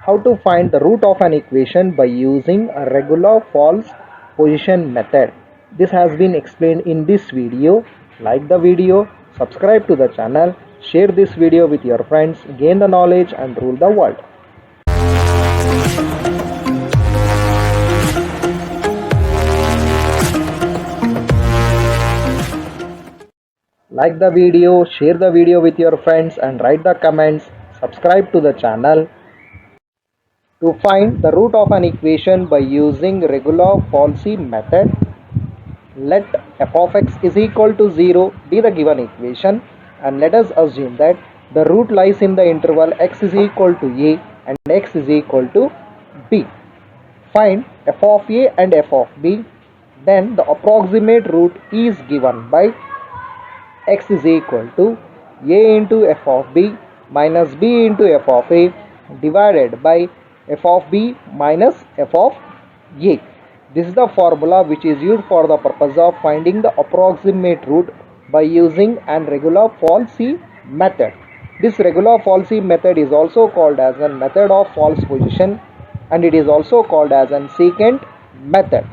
How to find the root of an equation by using a regular false position method. This has been explained in this video. Like the video, subscribe to the channel, share this video with your friends, gain the knowledge and rule the world. Like the video, share the video with your friends and write the comments. Subscribe to the channel. To find the root of an equation by using regular falsy method, let f of x is equal to 0 be the given equation, and let us assume that the root lies in the interval x is equal to a and x is equal to b. Find f of a and f of b. Then the approximate root is given by x is equal to a into f of b minus b into f of a divided by f of b minus f of a. This is the formula which is used for the purpose of finding the approximate root by using an regular falsy method. This regular falsy method is also called as a method of false position, and it is also called as an secant method.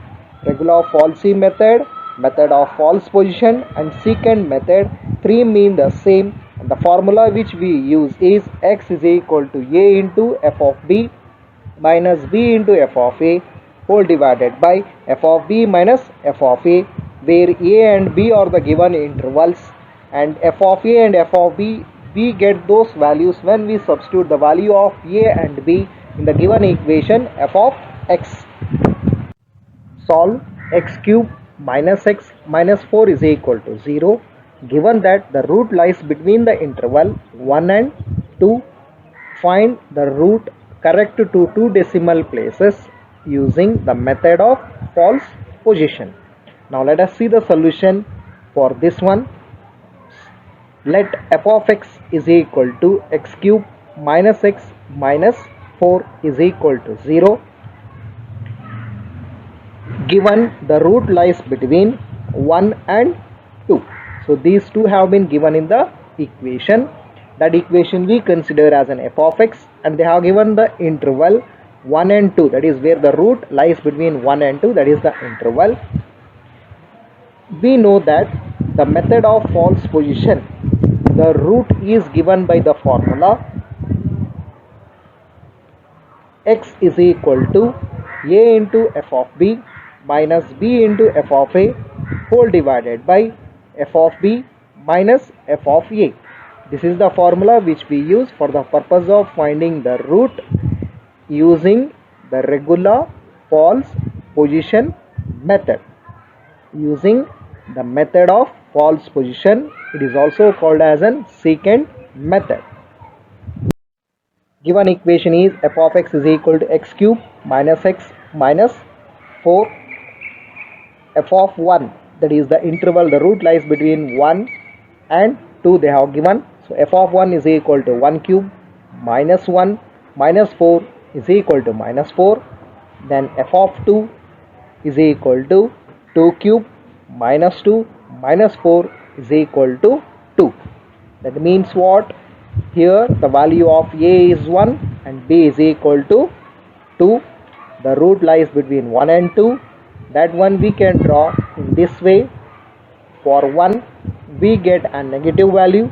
Regular falsy method, method of false position and secant method, three mean the same, and the formula which we use is x is equal to a into f of b minus b into f of a whole divided by f of b minus f of a, where a and b are the given intervals, and f of a and f of b, we get those values when we substitute the value of a and b in the given equation f of x. Solve x cube minus x minus 4 is equal to 0. Given that the root lies between the interval 1 and 2, find the root correct to two decimal places using the method of false position. Now let us see the solution for this one. Let f of x is equal to x cube minus x minus 4 is equal to 0. Given the root lies between 1 and 2. So these two have been given in the equation. That equation we consider as an f of x, and they have given the interval 1 and 2, that is where the root lies between 1 and 2, that is the interval. We know that the method of false position, the root is given by the formula x is equal to a into f of b minus b into f of a whole divided by f of b minus f of a. This is the formula which we use for the purpose of finding the root using the regular false position method. Using the method of false position, it is also called as an secant method. Given equation is f of x is equal to x cube minus x minus 4. F of 1, that is the interval, the root lies between 1 and 2 they have given. So f of 1 is equal to 1 cube minus 1 minus 4 is equal to minus 4. Then f of 2 is equal to 2 cube minus 2 minus 4 is equal to 2. That means what? Here the value of a is 1 and b is equal to 2. The root lies between 1 and 2. That one we can draw in this way. For 1 we get a negative value.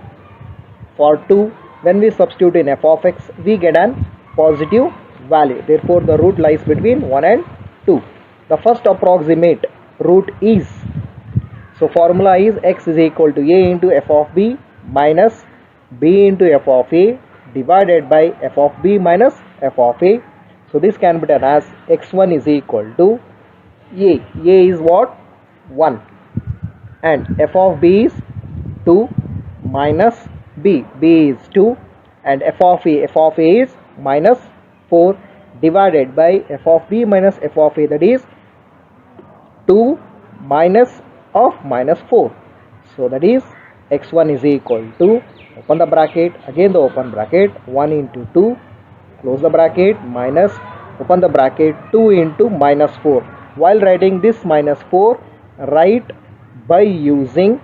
For 2, when we substitute in f of x, we get an positive value. Therefore the root lies between 1 and 2. The first approximate root is, so formula is x is equal to a into f of b minus b into f of a divided by f of b minus f of a. So this can be done as x1 is equal to a is what? 1, and f of b is 2 minus b is 2, and f of a is minus 4 divided by f of b minus f of a, that is 2 minus of minus 4. So that is x1 is equal to, open the bracket, again the open bracket, 1 into 2, close the bracket, minus, open the bracket, 2 into minus 4. While writing this minus 4, write by using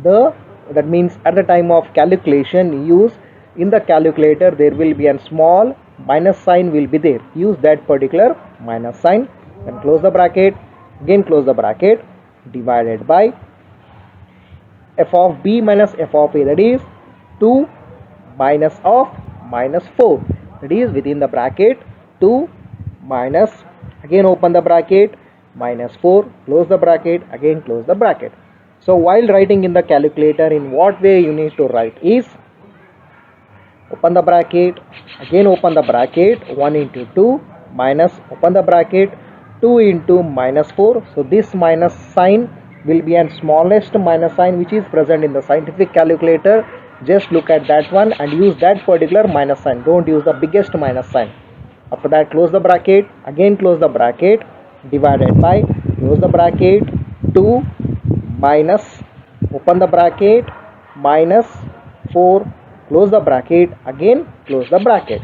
the, that means at the time of calculation, use in the calculator there will be a small minus sign will be there. Use that particular minus sign. Then close the bracket, again close the bracket, divided by f of b minus f of a, that is 2 minus of minus 4, that is within the bracket 2 minus, again open the bracket, minus 4, close the bracket, again close the bracket. So while writing in the calculator, in what way you need to write is, open the bracket, again open the bracket, 1 into 2 minus, open the bracket, 2 into minus 4. So this minus sign will be an smallest minus sign which is present in the scientific calculator. Just look at that one and use that particular minus sign. Don't use the biggest minus sign. After that, close the bracket, again close the bracket, divided by, close the bracket, 2 minus, open the bracket, minus 4, close the bracket, again close the bracket.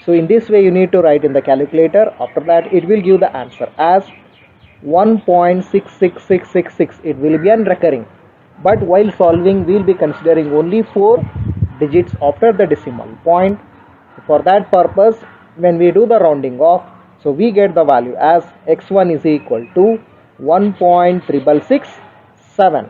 So in this way you need to write in the calculator. After that, it will give the answer as 1.66666. It will be an recurring, but while solving we will be considering only 4 digits after the decimal point. For that purpose, when we do the rounding off, so we get the value as x1 is equal to 1.6667.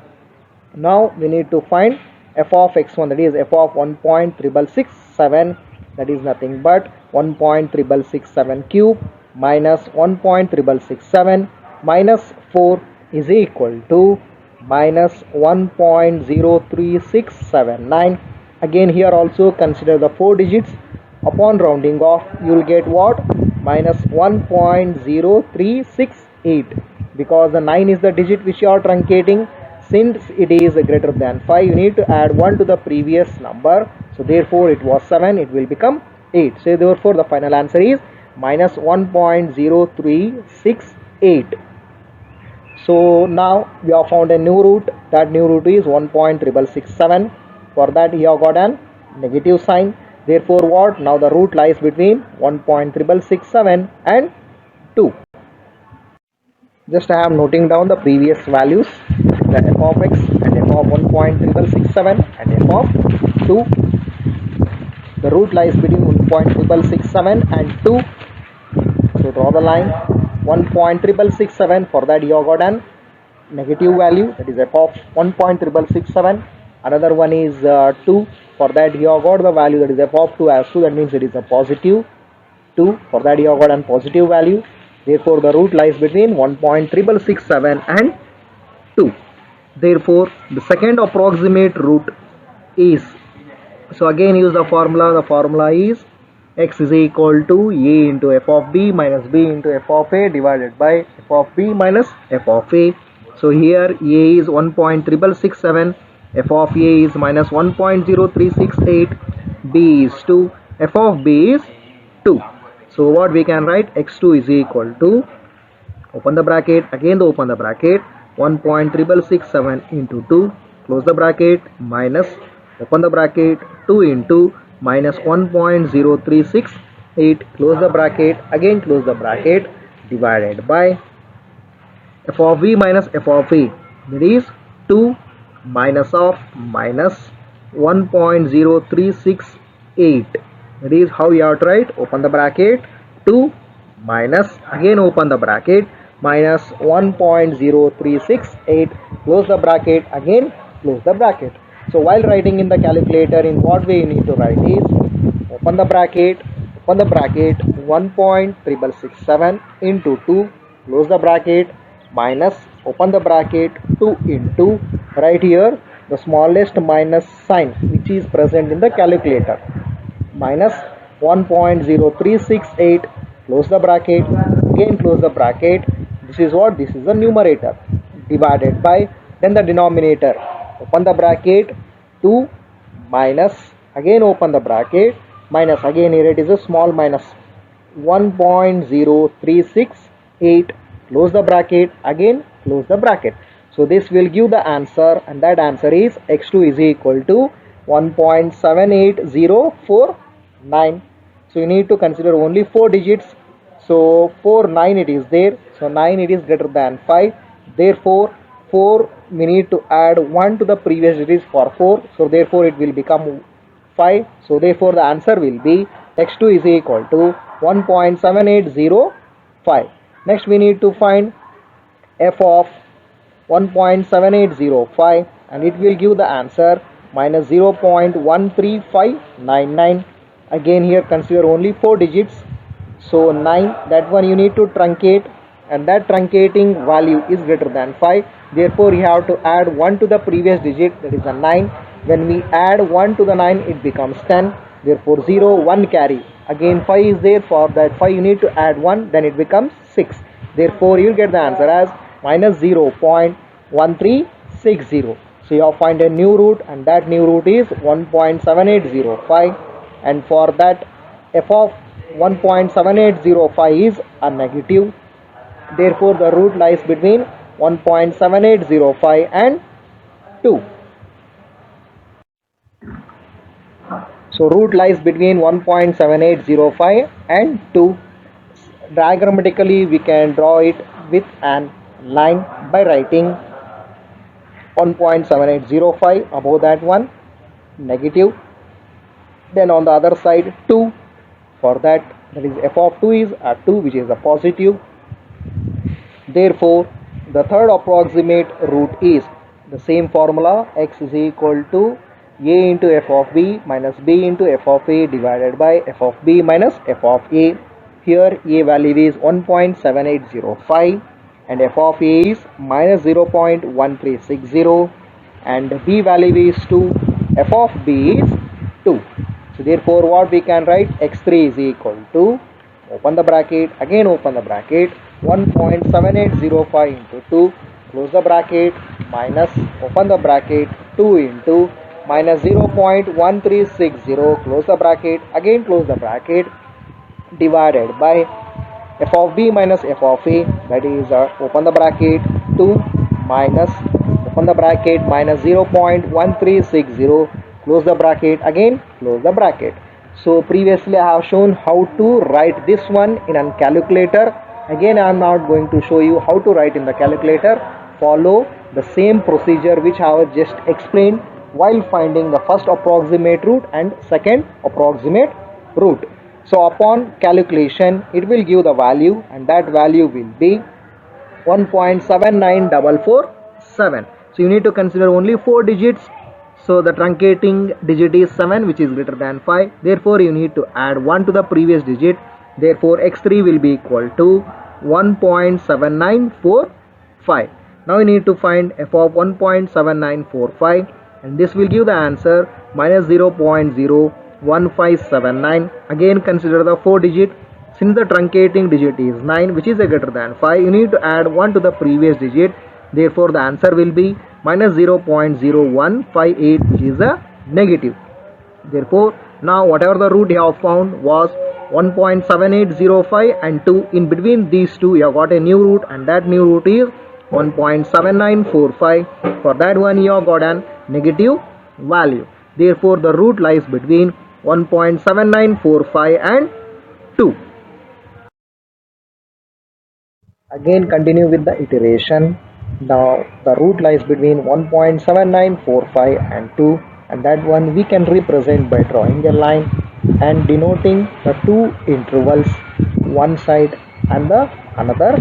Now we need to find f of x1, that is f of 1.6667, that is nothing but 1.6667 cube minus 1.6667 minus 4 is equal to minus 1.03679. Again here also consider the 4 digits. Upon rounding off, you will get what? Minus 1.0368, because the 9 is the digit which you are truncating. Since it is greater than 5, you need to add 1 to the previous number. So therefore it was 7, it will become 8. So therefore the final answer is minus 1.0368. So now we have found a new root. That new root is 1.6667. For that you have got an negative sign. Therefore what? Now the root lies between 1.6667 and 2. Just I am noting down the previous values, the f of x and f of 1.6667 and f of 2. The root lies between 1.6667 and 2. So draw the line 1.6667. For that you have got an negative value, that is f of 1.6667. Another one is 2. For that you have got the value, that is f of 2 as 2, that means it is a positive 2. For that you have got a positive value. Therefore the root lies between 1.6667 and 2. Therefore the second approximate root is, so again use the formula. The formula is x is equal to a into f of b minus b into f of a divided by f of b minus f of a. So here a is 1.6667, f of a is minus 1.0368, b is 2, f of b is 2. So what we can write? x2 is equal to, open the bracket, again open the bracket, 1.6667 into 2, close the bracket, minus, open the bracket, 2 into minus 1.0368, close the bracket, again close the bracket, divided by f of v minus f of a, that is 2 minus of minus 1.03668. That is how you have to write. Open the bracket, 2 minus, again open the bracket, minus 1.03668, close the bracket, again close the bracket. So while writing in the calculator, in what way you need to write is, open the bracket, 1.6667 into 2, close the bracket, minus, open the bracket, 2 into, right here the smallest minus sign which is present in the calculator, minus 1.0368, close the bracket, again close the bracket. This is what? This is the numerator, divided by, then the denominator, open the bracket, 2 minus, again open the bracket, minus, again here it is a small minus, 1.03668, close the bracket, again close the bracket. So this will give the answer, and that answer is x2 is equal to 1.78049. So you need to consider only 4 digits. So 4, 9 it is there. So 9 it is greater than 5. Therefore 4 we need to add 1 to the previous digits for 4. So therefore it will become 5. So therefore the answer will be x2 is equal to 1.7805. Next we need to find f of 1.7805 and it will give the answer minus 0.13599. Again here consider only 4 digits, so 9, that one you need to truncate, and that truncating value is greater than 5. Therefore you have to add 1 to the previous digit, that is a 9. When we add 1 to the 9 it becomes 10. Therefore 0 1 carry, again 5 is there, for that 5 you need to add 1, then it becomes 6. Therefore you get the answer as minus 0.1360. So you have find a new root, and that new root is 1.7805, and for that f of 1.7805 is a negative. Therefore the root lies between 1.7805 and 2. So root lies between 1.7805 and 2. Diagrammatically we can draw it with an line by writing 1.7805 above that one, negative, then on the other side 2. For that is f of 2 is a 2, which is a positive. Therefore the third approximate root is the same formula, x is equal to a into f of b minus b into f of a divided by f of b minus f of a. Here a value is 1.7805 and f of a is minus 0.1360 and b value is 2, f of b is 2. So therefore what we can write, x3 is equal to, open the bracket, again open the bracket, 1.7805 into 2, close the bracket, minus, open the bracket, 2 into minus 0.1360, close the bracket, again close the bracket, divided by f of b minus f of a, that is open the bracket, 2 minus, open the bracket, minus 0.1360, close the bracket, again close the bracket. So previously I have shown how to write this one in a calculator. Again I am not going to show you how to write in the calculator. Follow the same procedure which I have just explained while finding the first approximate root and second approximate root. So upon calculation it will give the value, and that value will be 1.79447. So you need to consider only 4 digits. So the truncating digit is 7, which is greater than 5. Therefore you need to add 1 to the previous digit. Therefore x3 will be equal to 1.7945. Now you need to find f of 1.7945, and this will give the answer minus 0.01579. Again consider the 4 digit. Since the truncating digit is 9, which is a greater than 5, you need to add 1 to the previous digit. Therefore the answer will be minus 0.0158, which is a negative. Therefore now whatever the root you have found was 1.7805 and 2. In between these two you have got a new root, and that new root is 1.7945. For that one you have got an negative value. Therefore the root lies between 1.7945 and 2. Again continue with the iteration. Now the root lies between 1.7945 and 2, and that one we can represent by drawing a line and denoting the two intervals, one side and the another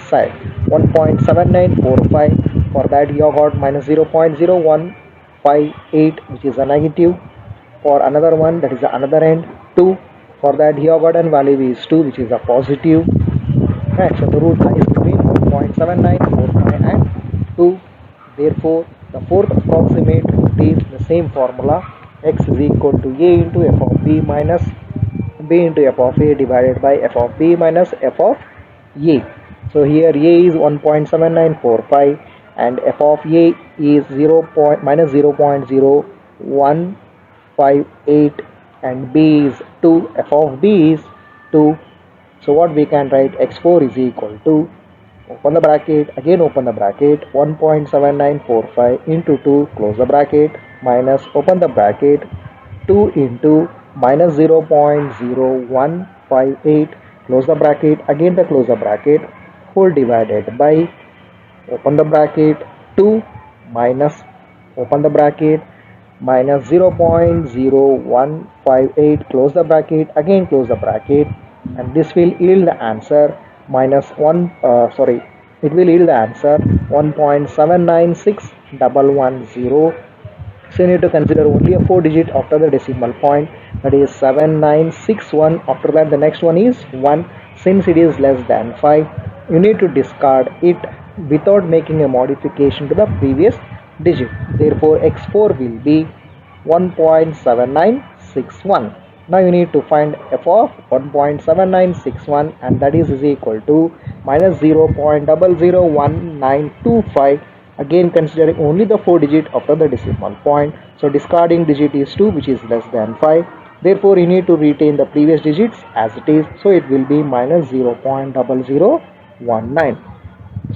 side. 1.7945, for that you have got minus 0.0158, which is a negative. For another one, that is the another end, 2. For that you have got an value is 2, which is a positive. Right, so the root lies between 1.7945 and 2. Therefore the fourth approximate root is the same formula, x is equal to a into f of b minus b into f of a divided by f of b minus f of a. So here a is 1.7945 and f of a is minus 0.0158 and b is 2, f of b is 2. So what we can write, x4 is equal to, open the bracket, again open the bracket, 1.7945 into 2, close the bracket, minus, open the bracket, 2 into minus 0.0158, close the bracket, again the close the bracket, whole divided by, open the bracket, 2 minus, open the bracket, minus 0.0158, close the bracket, again close the bracket, and this will yield the answer minus 1, it will yield the answer 1.796110. So you need to consider only a 4 digit after the decimal point, that is 7961. After that the next one is 1. Since it is less than 5, you need to discard it without making a modification to the previous digit. Therefore x4 will be 1.7961. Now you need to find f of 1.7961, and that is equal to minus 0.001925. Again considering only the 4 digit after the decimal point. So discarding digit is 2, which is less than 5. Therefore you need to retain the previous digits as it is. So it will be minus 0.0019.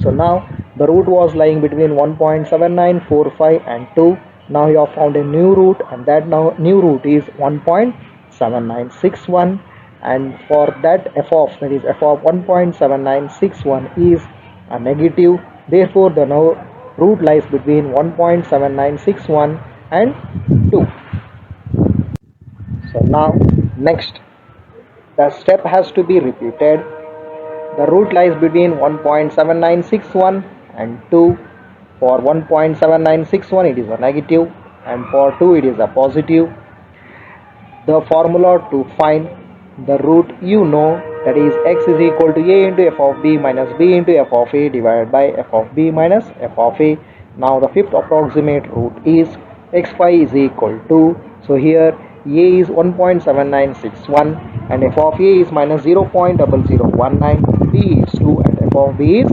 So now the root was lying between 1.7945 and 2. Now you have found a new root, and that now new root is 1.7961, and for that f of 1.7961 is a negative. Therefore the now root lies between 1.7961 and 2. So now next the step has to be repeated. The root lies between 1.7961 and 2. For 1.7961 it is a negative, and for 2 it is a positive. The formula to find the root, that is x is equal to a into f of b minus b into f of a divided by f of b minus f of a. Now the fifth approximate root is x5 is equal to, so here a is 1.7961 and f of a is minus 0.0019, b is 2 and f of b is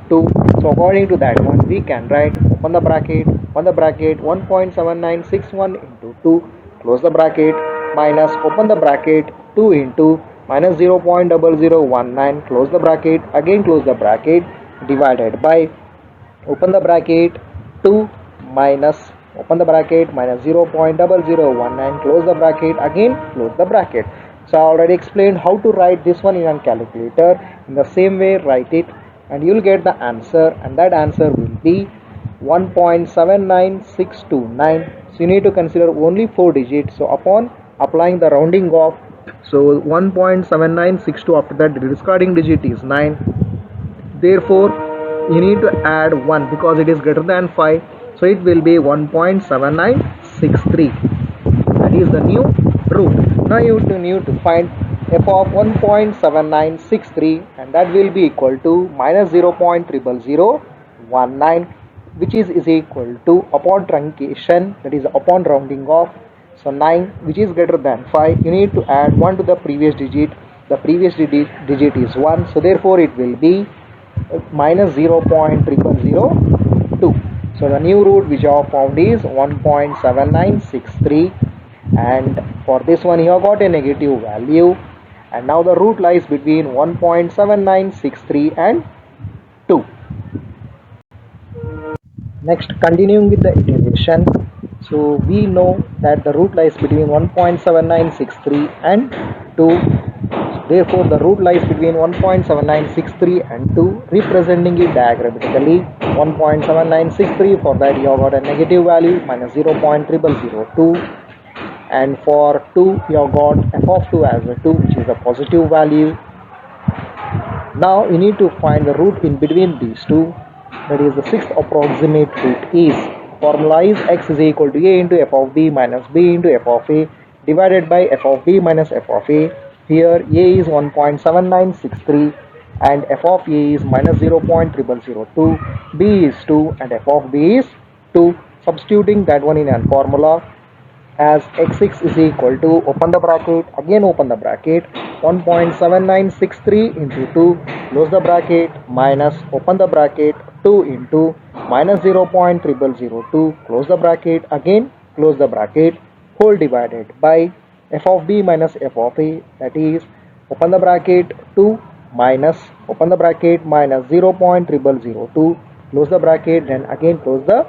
2. So according to that one we can write, open the bracket 1.7961 into 2, close the bracket, minus open the bracket 2 into minus 0.0019, close the bracket, again close the bracket, divided by open the bracket 2 minus open the bracket minus 0.0019, close the bracket, again close the bracket. So I already explained how to write this one in a calculator. In the same way write it and you will get the answer, and that answer will be 1.79629. So you need to consider only 4 digits. So upon applying the rounding off, so 1.7962, after that the discarding digit is 9. Therefore you need to add 1 because it is greater than 5. So it will be 1.7963. That is the new root. Now you need to find f of 1.7963, and that will be equal to minus 0.00019, which is equal to upon truncation, that is upon rounding off. So 9, which is greater than 5, you need to add 1 to the previous digit. The previous digit is 1, so therefore it will be minus 0.0002. So the new root which I have found is 1.7963, and for this one you have got a negative value, and now the root lies between 1.7963 and 2. Next, continuing with the iteration. So we know that the root lies between 1.7963 and 2. Therefore the root lies between 1.7963 and 2, representing it diagrammatically. 1.7963, for that you have got a negative value minus 0.0002, and for 2 you have got f of 2 as a 2, which is a positive value. Now you need to find the root in between these two, that is the sixth approximate root is, formula is x is equal to a into f of b minus b into f of a divided by f of b minus f of a. Here a is 1.7963 and f of a is minus 0.0002, b is 2 and f of b is 2. Substituting that one in a formula as x6 is equal to, open the bracket, again open the bracket, 1.7963 into 2, close the bracket, minus open the bracket 2 into minus 0.0002, close the bracket, again close the bracket, whole divided by f of b minus f of a, that is open the bracket 2 minus open the bracket minus 0.0002, close the bracket, then again close the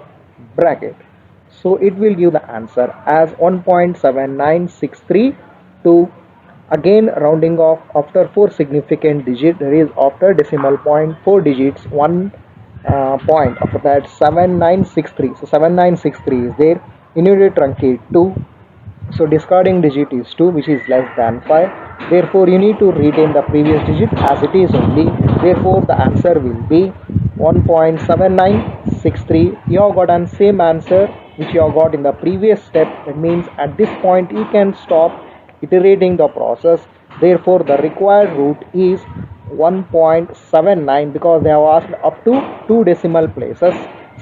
bracket. So it will give the answer as 1.7962. Again rounding off after 4 significant digits, that is after decimal point 4 digits, 1 point, after that 7963. So 7963 is there. You need to truncate 2. So discarding digit is 2, which is less than 5. Therefore you need to retain the previous digit as it is only. Therefore the answer will be 1.7963. You have got an same answer which you have got in the previous step. That means at this point you can stop iterating the process. Therefore the required root is 1.79, because they have asked up to 2 decimal places.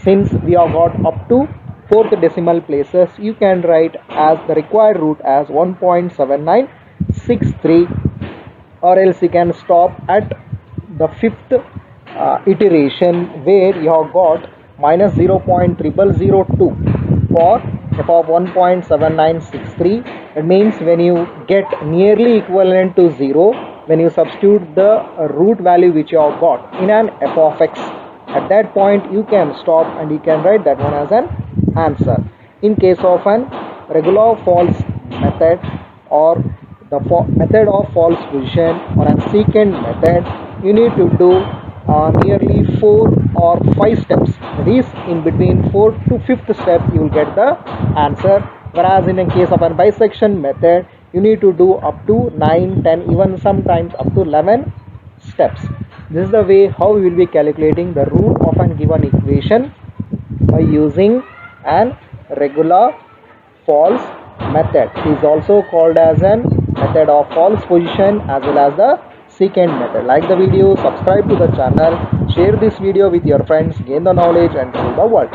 Since we have got up to 4th decimal places, you can write as the required root as 1.7963, or else you can stop at the 5th iteration, where you have got minus 0.0002 for f of 1.7963. It means when you get nearly equivalent to 0, when you substitute the root value which you have got in an f of x, at that point you can stop and you can write that one as an answer. In case of an regular false method, or the method of false position, or a secant method, you need to do nearly 4 or 5 steps. That is, in between 4 to 5th step you will get the answer. Whereas in a case of a bisection method, you need to do up to 9, 10, even sometimes up to 11 steps. This is the way how we will be calculating the root of a given equation by using an regular false method. It is also called as an method of false position as well as the secant method. Like the video, subscribe to the channel, share this video with your friends, gain the knowledge and rule the world.